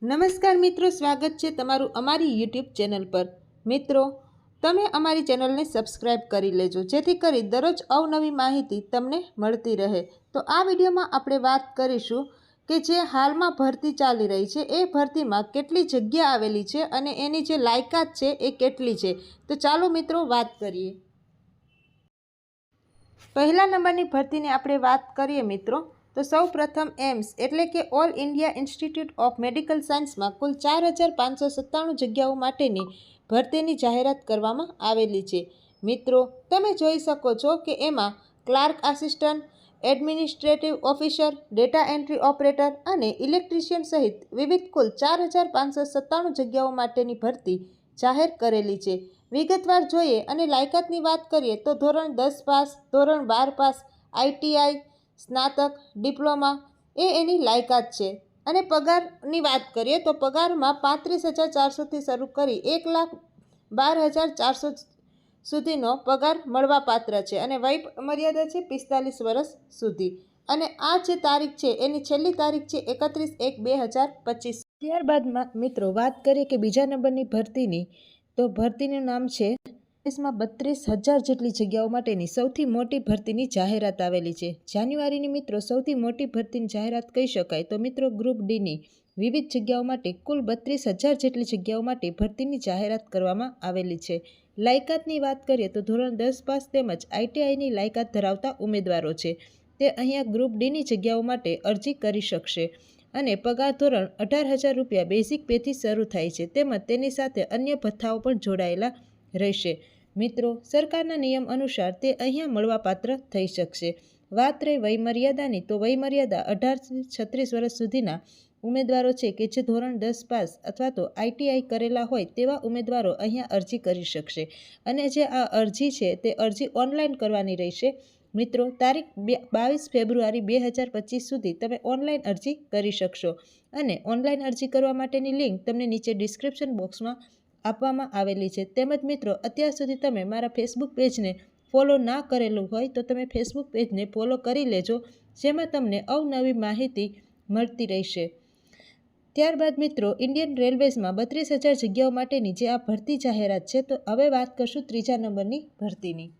નમસ્કાર મિત્રો, સ્વાગત છે તમારું અમારી યુટ્યુબ ચેનલ પર। મિત્રો, તમે અમારી ચેનલને સબસ્ક્રાઇબ કરી લેજો જેથી કરી દરરોજ અવનવી માહિતી તમને મળતી રહે। તો આ વિડીયોમાં આપણે વાત કરીશું કે જે હાલમાં ભરતી ચાલી રહી છે એ ભરતીમાં કેટલી જગ્યા આવેલી છે અને એની જે લાયકાત છે એ કેટલી છે। તો ચાલો મિત્રો વાત કરીએ। પહેલા નંબરની ભરતીની આપણે વાત કરીએ મિત્રો, તો સૌ પ્રથમ એમ્સ એટલે કે all India institute of medical સાયન્સમાં કુલ 4597 જગ્યાઓ માટેની ભરતીની જાહેરાત કરવામાં આવેલી છે। મિત્રો, તમે જોઈ શકો છો કે એમાં clerk assistant, administrative officer, data entry operator અને ઇલેક્ટ્રિશિયન સહિત વિવિધ કુલ 4597 જગ્યાઓ માટેની ભરતી જાહેર કરેલી છે। વિગતવાર જોઈએ અને લાયકાતની વાત કરીએ તો ધોરણ 10 પાસ, ધોરણ 12 પાસ, આઈટીઆઈ, સ્નાતક, ડિપ્લોમા એ એની લાયકાત છે। અને પગારની વાત કરીએ તો પગારમાં 35,400થી શરૂ કરી 1,12,400 સુધીનો પગાર મળવાપાત્ર છે અને વય મર્યાદા છે 45 વર્ષ સુધી। અને આ જે તારીખ છે એની છેલ્લી તારીખ છે 31/1/2025। ત્યારબાદ મિત્રો વાત કરીએ કે બીજા નંબરની ભરતીની, તો ભરતીનું નામ છે દેશમાં 32,000 જેટલી જગ્યાઓ માટેની સૌથી મોટી ભરતીની જાહેરાત આવેલી છે। જાન્યુઆરીની મિત્રો સૌથી મોટી ભરતીની જાહેરાત કહી શકાય। તો મિત્રો ગ્રુપ ડીની વિવિધ જગ્યાઓ માટે કુલ 32,000 જેટલી જગ્યાઓ માટે ભરતીની જાહેરાત કરવામાં આવેલી છે। લાયકાતની વાત કરીએ તો ધોરણ 10 પાસ તેમજ આઈટીઆઈની લાયકાત ધરાવતા ઉમેદવારો છે તે અહીંયા ગ્રુપ ડીની જગ્યાઓ માટે અરજી કરી શકશે અને પગાર ધોરણ 18,000 રૂપિયા બેઝિક પેથી શરૂ થાય છે તેમજ તેની સાથે અન્ય ભથ્થાઓ પણ જોડાયેલા રહેશે। મિત્રો, સરકારના નિયમ અનુસાર તે અહીંયા મળવાપાત્ર થઈ શકશે। વાત રહી વયમર્યાદાની, તો વયમર્યાદા 18થી 36 વર્ષ સુધીના ઉમેદવારો છે કે જે ધોરણ 10 પાસ અથવા તો આઈટીઆઈ કરેલા હોય તેવા ઉમેદવારો અહીંયા અરજી કરી શકશે અને જે આ અરજી છે તે અરજી ઓનલાઈન કરવાની રહેશે। મિત્રો, તારીખ 22 ફેબ્રુઆરી 2025 સુધી તમે ઓનલાઈન અરજી કરી શકશો અને ઓનલાઈન અરજી કરવા માટેની લિંક તમને નીચે ડિસ્ક્રિપ્શન બોક્સમાં આપવામાં આવેલી છે। તેમજ મિત્રો, અત્યાર સુધી તમે મારા ફેસબુક પેજને ફોલો ના કરેલું હોય તો તમે ફેસબુક પેજને ફોલો કરી લેજો, જેમાં તમને અવનવી માહિતી મળતી રહેશે। ત્યારબાદ મિત્રો, ઇન્ડિયન રેલવેઝમાં 32,000 જગ્યાઓ માટેની જે આ ભરતી જાહેરાત છે, તો હવે વાત કરશું ત્રીજા નંબરની ભરતીની।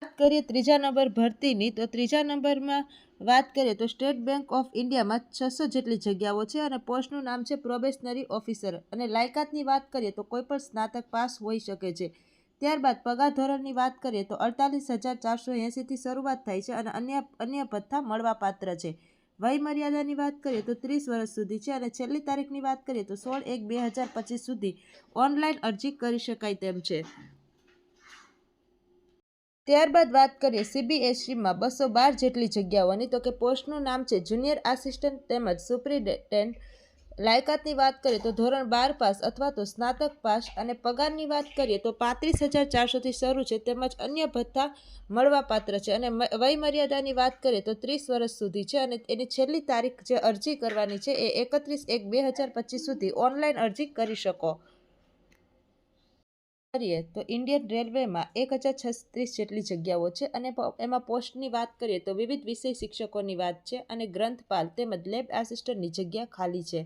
વાત કરીએ ત્રીજા નંબર ભરતીની, તો ત્રીજા નંબરમાં વાત કરીએ તો સ્ટેટ બેંક ઓફ ઇન્ડિયામાં 600 જેટલી જગ્યાઓ છે અને પોસ્ટનું નામ છે પ્રોબેશનરી ઓફિસર અને લાયકાતની વાત કરીએ તો કોઈ પણ સ્નાતક પાસ હોઈ શકે છે। ત્યારબાદ પગાર ધોરણની વાત કરીએ તો 48,480થી શરૂઆત થાય છે અને અન્ય ભથ્થા મળવાપાત્ર છે। વય મર્યાદાની વાત કરીએ તો 30 વર્ષ સુધી છે અને છેલ્લી તારીખની વાત કરીએ તો 16/1/2025 સુધી ઓનલાઈન અરજી કરી શકાય તેમ છે। ત્યારબાદ વાત કરીએ સીબીએસઈમાં 212 જેટલી જગ્યાઓની, તો કે પોસ્ટનું નામ છે જુનિયર આસિસ્ટન્ટ તેમજ સુપ્રિન્ટેન્ડન્ટ। લાયકાતની વાત કરીએ તો ધોરણ 12 પાસ અથવા તો સ્નાતક પાસ અને પગારની વાત કરીએ તો 35,400થી શરૂ છે તેમજ અન્ય ભથ્થા મળવાપાત્ર છે અને વય મર્યાદાની વાત કરીએ તો 30 વર્ષ સુધી છે અને એની છેલ્લી તારીખ જે અરજી કરવાની છે એ 31/1/2025 સુધી ઓનલાઈન અરજી કરી શકો। કરીએ તો ઇન્ડિયન રેલવેમાં 1,036 જેટલી જગ્યાઓ છે અને એમાં પોસ્ટની વાત કરીએ તો વિવિધ વિષય શિક્ષકોની વાત છે અને ગ્રંથપાલ તેમજ લેબ આસિસ્ટન્ટની જગ્યા ખાલી છે।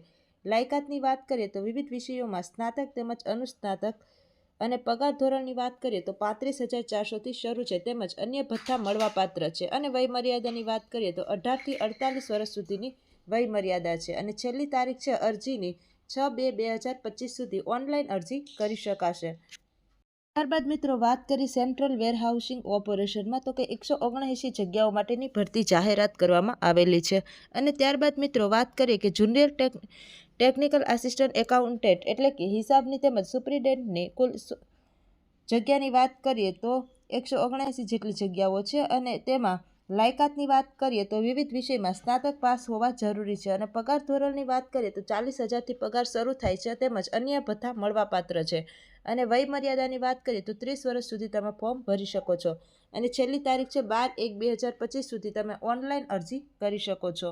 લાયકાતની વાત કરીએ તો વિવિધ વિષયોમાં સ્નાતક તેમજ અનુસ્નાતક અને પગાર ધોરણની વાત કરીએ તો 35,400થી શરૂ છે તેમજ અન્ય ભથ્થા મળવાપાત્ર છે અને વયમર્યાદાની વાત કરીએ તો 18થી 48 વર્ષ સુધીની વયમર્યાદા છે અને છેલ્લી તારીખ છે અરજીની 6/2/2025 સુધી ઓનલાઈન અરજી કરી શકાશે। ત્યારબાદ મિત્રો વાત કરી સેન્ટ્રલ વેરહાઉસિંગ ઓપરેશનમાં, તો કે 179 જગ્યાઓ માટેની ભરતી જાહેરાત કરવામાં આવેલી છે। અને ત્યારબાદ મિત્રો વાત કરીએ કે જુનિયર ટેકનિકલ આસિસ્ટન્ટ એકાઉન્ટન્ટ એટલે કે હિસાબની તેમજ સુપ્રિન્ટેન્ડન્ટની કુલ જગ્યાની વાત કરીએ તો 179 જેટલી જગ્યાઓ છે અને તેમાં લાયકાતની વાત કરીએ તો વિવિધ વિષયમાં સ્નાતક પાસ હોવા જરૂરી છે અને પગાર ધોરણની વાત કરીએ તો 40,000થી પગાર શરૂ થાય છે તેમજ અન્ય ભથ્થા મળવાપાત્ર છે અને વય મર્યાદાની વાત કરીએ તો 30 વર્ષ સુધી તમે ફોર્મ ભરી શકો છો અને છેલ્લી તારીખ છે 12/1/2025 સુધી તમે ઓનલાઈન અરજી કરી શકો છો।